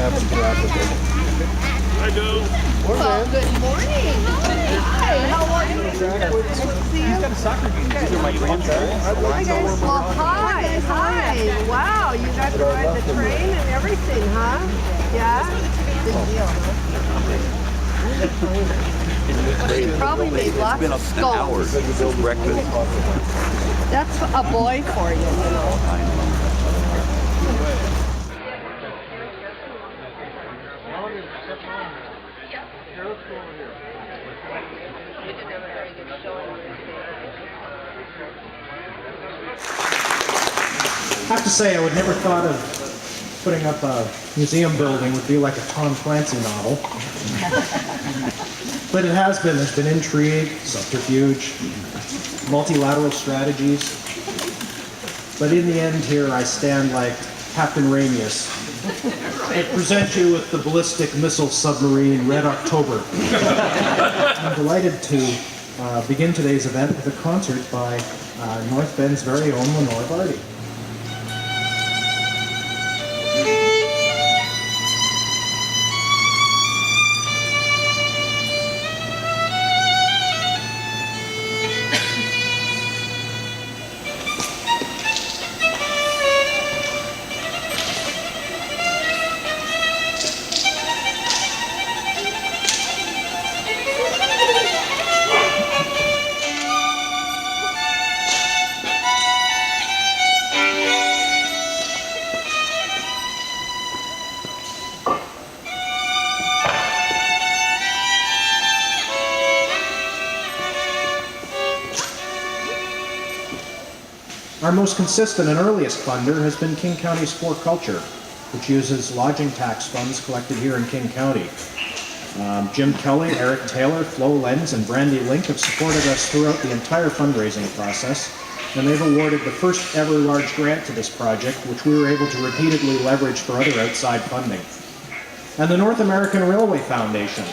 happens to applicant. I do. Well, good morning. Hi, how are you? Good to see you. He's got a soccer game. These are my grandparents. Hi, guys. Well, hi. Wow, you got to ride the train and everything, huh? Yeah? Big deal, huh? She probably made lots of skulls. Breakfast. That's a boy for you, you know. I have to say, I would never thought of putting up a museum building would be like a Tom Clancy novel. But it has been. There's been intrigue, subterfuge, multilateral strategies. But in the end here, I stand like Captain Ramius. I present you with the ballistic missile submarine Red October. I'm delighted to begin today's event with a concert by North Bend's very own Lenore Vardi. Our most consistent and earliest funder has been King County's For Culture, which uses lodging tax funds collected here in King County. Jim Kelly, Eric Taylor, Flo Lenz, and Brandy Link have supported us throughout the entire fundraising process, and they've awarded the first ever large grant to this project, which we were able to repeatedly leverage for other outside funding. And the North American Railway Foundation.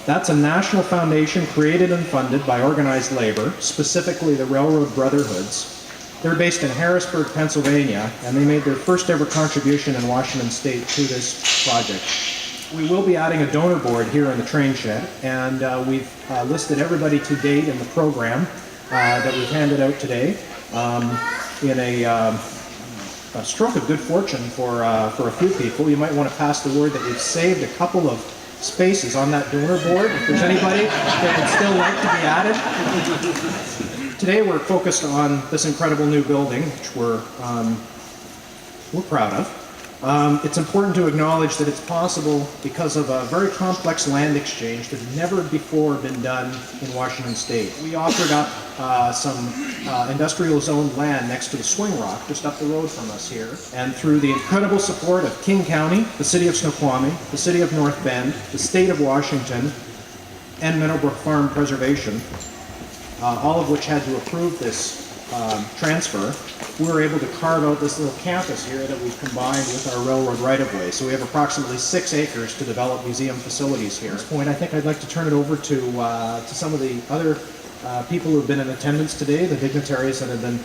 That's a national foundation created and funded by organized labor, specifically the Railroad Brotherhoods. They're based in Harrisburg, Pennsylvania, and they made their first ever contribution in Washington State to this project. We will be adding a donor board here in the train shed, and we've listed everybody to date in the program that we've handed out today in a stroke of good fortune for a few people. You might want to pass the word that we've saved a couple of spaces on that donor board if there's anybody that would still like to be added. Today we're focused on this incredible new building, which we're proud of. It's important to acknowledge that it's possible because of a very complex land exchange that had never before been done in Washington State. We offered up some industrial zoned land next to the Swing Rock, just up the road from us here. And through the incredible support of King County, the City of Snoqualmie, the City of North Bend, the State of Washington, and Meadowbrook Farm Preservation, all of which had to approve this transfer, we were able to carve out this little campus here that we've combined with our railroad right-of-way. So we have approximately 6 acres to develop museum facilities here. At this point, I think I'd like to turn it over to some of the other people who have been in attendance today, the dignitaries that have been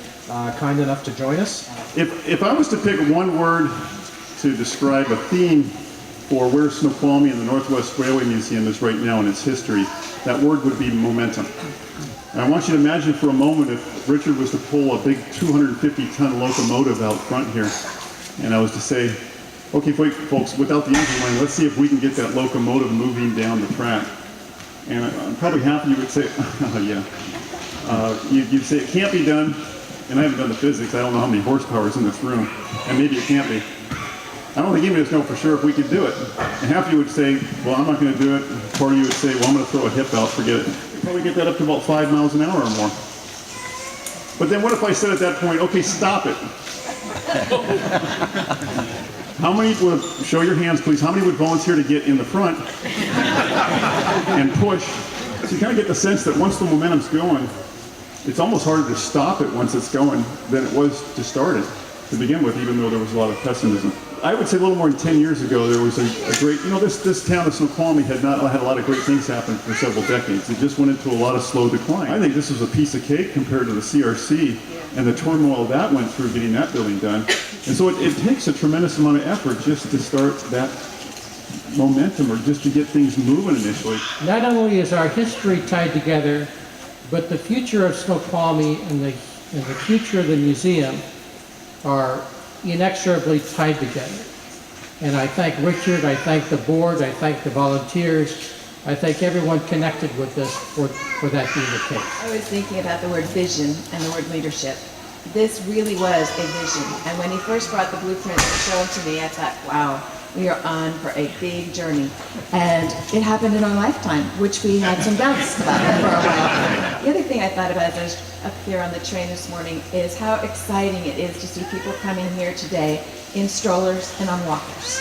kind enough to join us. If I was to pick one word to describe a theme for where Snoqualmie and the Northwest Railway Museum is right now in its history, that word would be momentum. And I want you to imagine for a moment if Richard was to pull a big 250-ton locomotive out front here, and I was to say, okay, folks, without the engine line, let's see if we can get that locomotive moving down the track. And probably half of you would say, oh, yeah. You'd say it can't be done, and I haven't done the physics. I don't know how many horsepower is in this room, and maybe it can't be. I don't think any of us know for sure if we could do it. And half of you would say, well, I'm not going to do it. Part of you would say, well, I'm going to throw a hip out, forget it. We'd probably get that up to about 5 miles an hour or more. But then what if I said at that point, okay, stop it. How many would, show your hands please, how many would volunteer to get in the front and push? So you kind of get the sense that once the momentum's going, it's almost harder to stop it once it's going than it was to start it to begin with, even though there was a lot of pessimism. I would say a little more than 10 years ago, there was a great, this town of Snoqualmie had not had a lot of great things happen for several decades. It just went into a lot of slow decline. I think this was a piece of cake compared to the CRC and the turmoil that went through getting that building done. And so it takes a tremendous amount of effort just to start that momentum or just to get things moving initially. Not only is our history tied together, but the future of Snoqualmie and the future of the museum are inexorably tied together. And I thank Richard, I thank the board, I thank the volunteers, I thank everyone connected with this for that being the case. I was thinking about the word vision and the word leadership. This really was a vision. And when he first brought the blueprints to show them to me, I thought, wow, we are on for a big journey. And it happened in our lifetime, which we had some doubts about for a while. The other thing I thought about as I was up here on the train this morning is how exciting it is to see people coming here today in strollers and on walkers.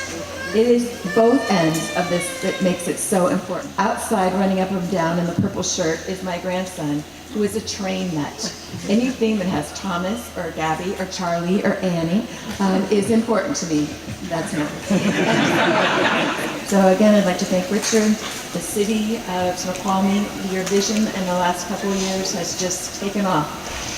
It is both ends of this that makes it so important. Outside, running up and down in the purple shirt, is my grandson, who is a train nut. Anything that has Thomas or Gabby or Charlie or Annie is important to me. That's not. So again, I'd like to thank Richard, the city of Snoqualmie. Your vision in the last couple of years has just taken off.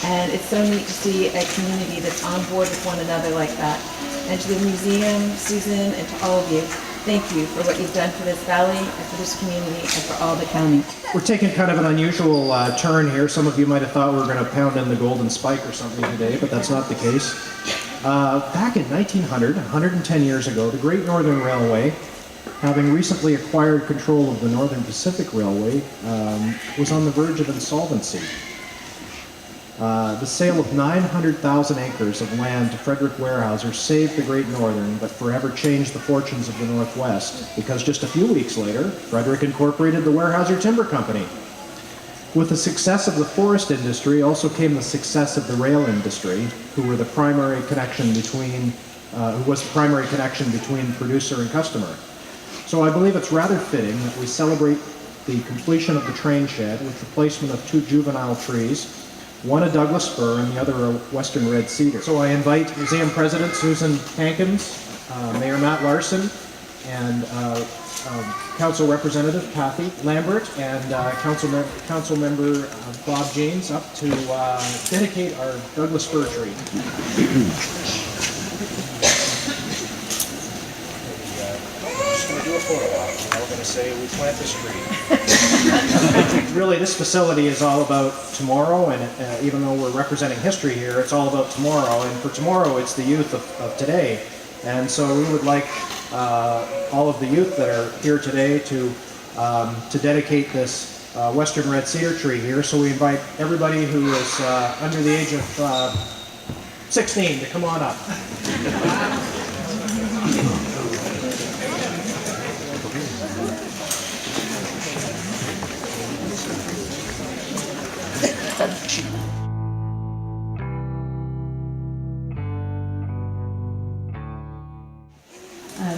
And it's so neat to see a community that's on board with one another like that. And to the museum, Susan, and to all of you, thank you for what you've done for this valley and for this community and for all the county. We're taking kind of an unusual turn here. Some of you might have thought we were going to pound in the Golden Spike or something today, but that's not the case. Back in 1900, 110 years ago, the Great Northern Railway, having recently acquired control of the Northern Pacific Railway, was on the verge of insolvency. The sale of 900,000 acres of land to Frederick Weyerhaeuser saved the Great Northern, but forever changed the fortunes of the Northwest, because just a few weeks later, Frederick incorporated the Weyerhaeuser Timber Company. With the success of the forest industry also came the success of the rail industry, who was the primary connection between producer and customer. So I believe it's rather fitting that we celebrate the completion of the train shed with the placement of 2 juvenile trees, one a Douglas-fir and the other a western red cedar. So I invite Museum President Susan Hankins, Mayor Matt Larson, and Council Representative Kathy Lambert, and Council Member Bob James up to dedicate our Douglas-fir tree. Just going to do a photo op. We're going to say we plant this tree. Really, this facility is all about tomorrow, and even though we're representing history here, it's all about tomorrow. And for tomorrow, it's the youth of today. And so we would like all of the youth that are here today to dedicate this western red cedar tree here. So we invite everybody who is under the age of 16 to come on up.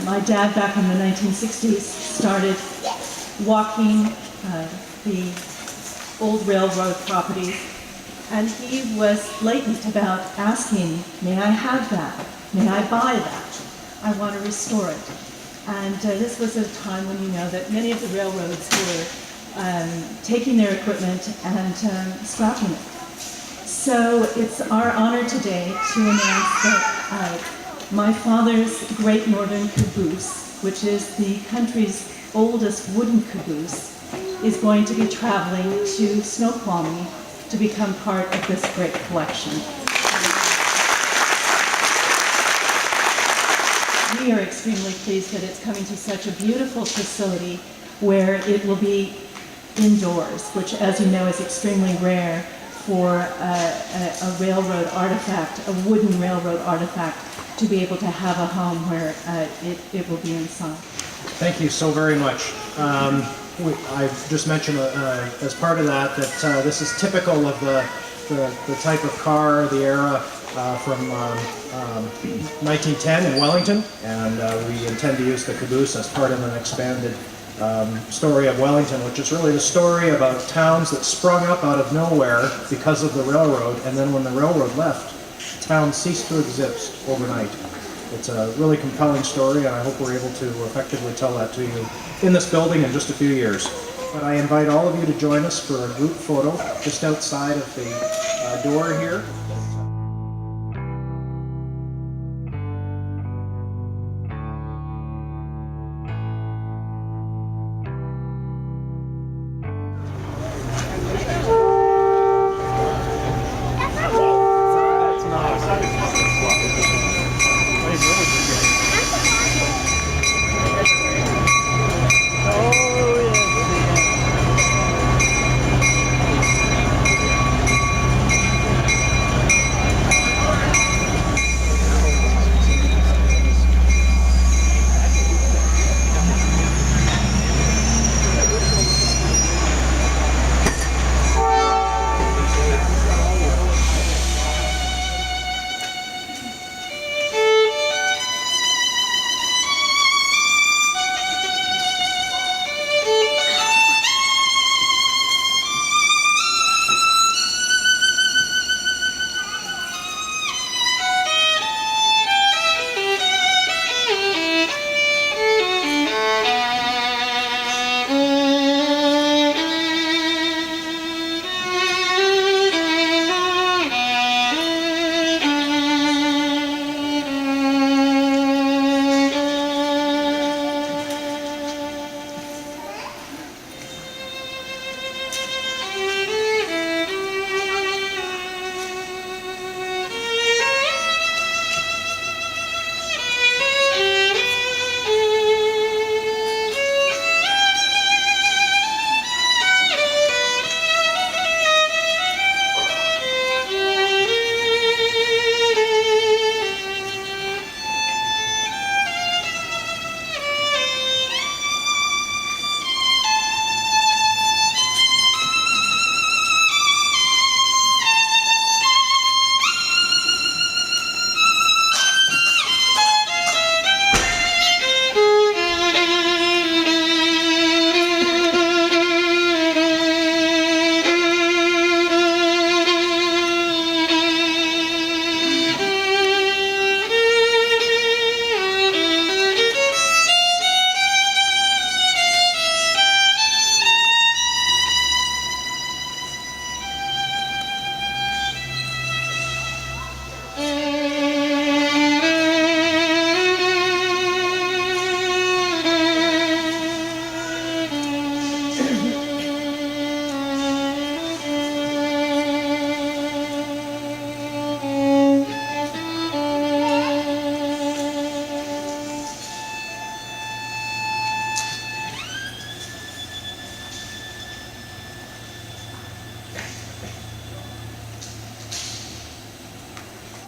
My dad, back in the 1960s, started walking the old railroad properties, and he was blatant about asking, may I have that? May I buy that? I want to restore it. And this was a time when you know that many of the railroads were taking their equipment and scrapping it. So it's our honor today to announce that my father's Great Northern Caboose, which is the country's oldest wooden caboose, is going to be traveling to Snoqualmie to become part of this great collection. We are extremely pleased that it's coming to such a beautiful facility where it will be indoors, which, as you know, is extremely rare for a railroad artifact, a wooden railroad artifact, to be able to have a home where it will be inside. Thank you so very much. I've just mentioned as part of that this is typical of the type of car, the era from 1910 in Wellington, and we intend to use the caboose as part of an expanded story of Wellington, which is really the story about towns that sprung up out of nowhere because of the railroad, and then when the railroad left, town ceased to exist overnight. It's a really compelling story, and I hope we're able to effectively tell that to you in this building in just a few years. But I invite all of you to join us for a group photo just outside of the door here.